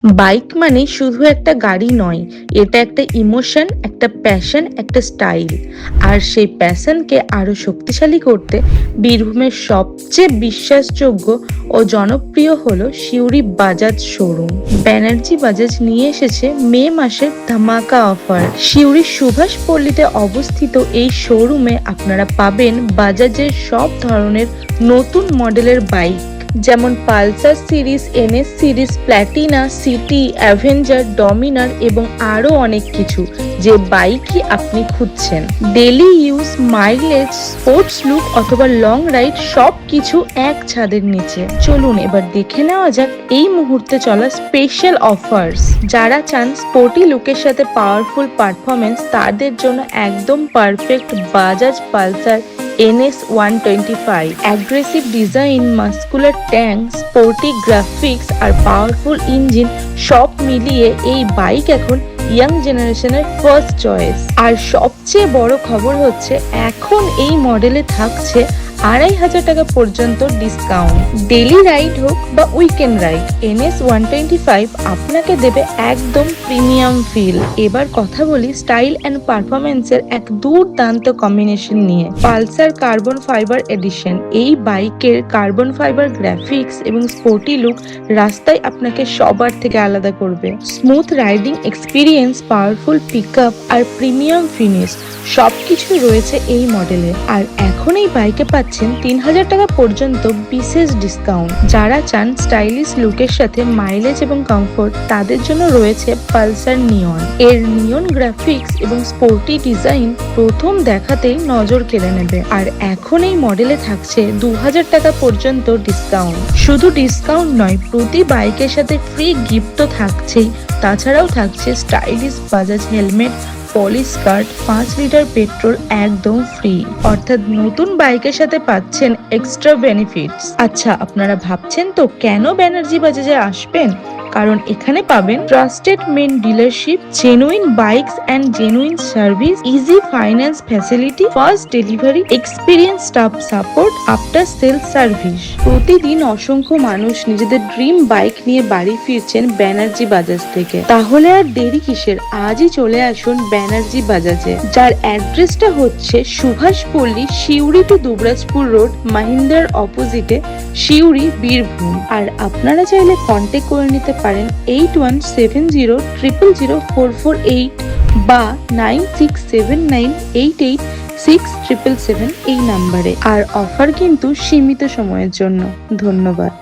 Bike মানে শুধু একটা গাড়ি নয়, এটা একটা ইমোশন, একটা প্যাশন, একটা স্টাইল। আর সেই প্যাশনকে আরো শক্তিশালী করতে বীরভূমের সবচেয়ে বিশ্বাসযোগ্য ও জনপ্রিয় হলো সিউড়ি বাজাজ শোরুম। ব্যানার্জি বাজাজ নিয়ে এসেছে মে মাসের ধামাকা অফার। সিউড়ির সুভাষ পল্লীতে অবস্থিত এই শোরুমে আপনারা পাবেন বাজাজের সব ধরনের নতুন মডেলের বাইক, যেমন Pulsar series, NS series, Platina, city, Avenger, Dominar এবং আরও অনেক কিছু। যে বাইকই আপনি খুঁজছেন, daily use, mileage, sports look অথবা লং রাইড, সব কিছু এক ছাদের নিচে। চলুন এবার দেখে নেওয়া যাক এই মুহূর্তে চলা স্পেশাল অফার্স। যারা চান স্পোর্টি লুকের সাথে পাওয়ারফুল পারফরমেন্স, তাদের জন্য একদম perfect Bajaj Pulsar NS 125। Aggressive design, muscular tank, sporty graphics আর পাওয়ারফুল ইঞ্জিন সব মিলিয়ে এই বাইক এখন ইয়াং জেনারেশনের ফার্স্ট চয়েস। আর সবচেয়ে বড় খবর হচ্ছে, এখন এই মডেলে থাকছে 2500 টাকা পর্যন্ত ডিসকাউন্ট। ডেলি রাইড হোক বা উইকেন্ড রাইড, NS 125 আপনাকে দেবে একদম প্রিমিয়াম ফিল। এবার কথা বলি স্টাইল অ্যান্ড পারফরমেন্সের এক দুর্দান্ত কম্বিনেশন নিয়ে। Pulsar carbon fibre edition. এই বাইকের কার্বন ফাইবার গ্রাফিক্স এবং স্পোর্টি লুক রাস্তায় আপনাকে সবার থেকে আলাদা করবে। Smooth riding experience, powerful pickup আর প্রিমিয়াম ফিনিশ সবকিছু রয়েছে এই মডেলে। আর এখন এই বাইকে পাচ্ছেন 3000 টাকা পর্যন্ত বিশেষ ডিসকাউন্ট। যারা চান স্টাইলিশ লুকের সাথে মাইলেজ এবং কমফোর্ট, তাদের জন্য রয়েছে পালসার নিয়ন। এর নিয়ন গ্রাফিক্স এবং স্পোর্টি ডিজাইন প্রথম দেখাতেই নজর কেড়ে নেবে। আর এখন এই মডেলে থাকছে 2000 টাকা পর্যন্ত ডিসকাউন্ট। শুধু ডিসকাউন্ট নয়, প্রতি বাইকের সাথে ফ্রি গিফট তো থাকছেই, তাছাড়াও থাকছে stylish Bajaj helmet, polish card, 5 litre petrol একদম ফ্রি। অর্থাৎ নতুন বাইকের সাথে পাচ্ছেন এক্সট্রা বেনিফিটস। আচ্ছা, আপনারা ভাবছেন তো কেন ব্যানার্জি বাজাজে আসবেন? কারণ এখানে পাবেন trusted main dealership, genuine bikes and genuine service, easy finance facility, fast delivery, experience staff support, after sales service. প্রতিদিন অসংখ্য মানুষ নিজেদের ড্রিম বাইক নিয়ে বাড়ি ফিরছেন ব্যানার্জি বাজাজ থেকে। তাহলে আর দেরি কিসের? আজই চলে আসুন ব্যানার্জি বাজাজে, যার অ্যাড্রেসটা হচ্ছে সুভাষ পল্লী, সিউড়ি টু দুবরাজপুর রোড, মাহিন্দ্রার অপোজিটে, সিউড়ি, বীরভূম। আর আপনারা চাইলে কন্ট্যাক্ট করে নিতে পারেন 8170000448 বা 9679886777 এই নাম্বারে। আর অফার কিন্তু সীমিত সময়ের জন্য। ধন্যবাদ।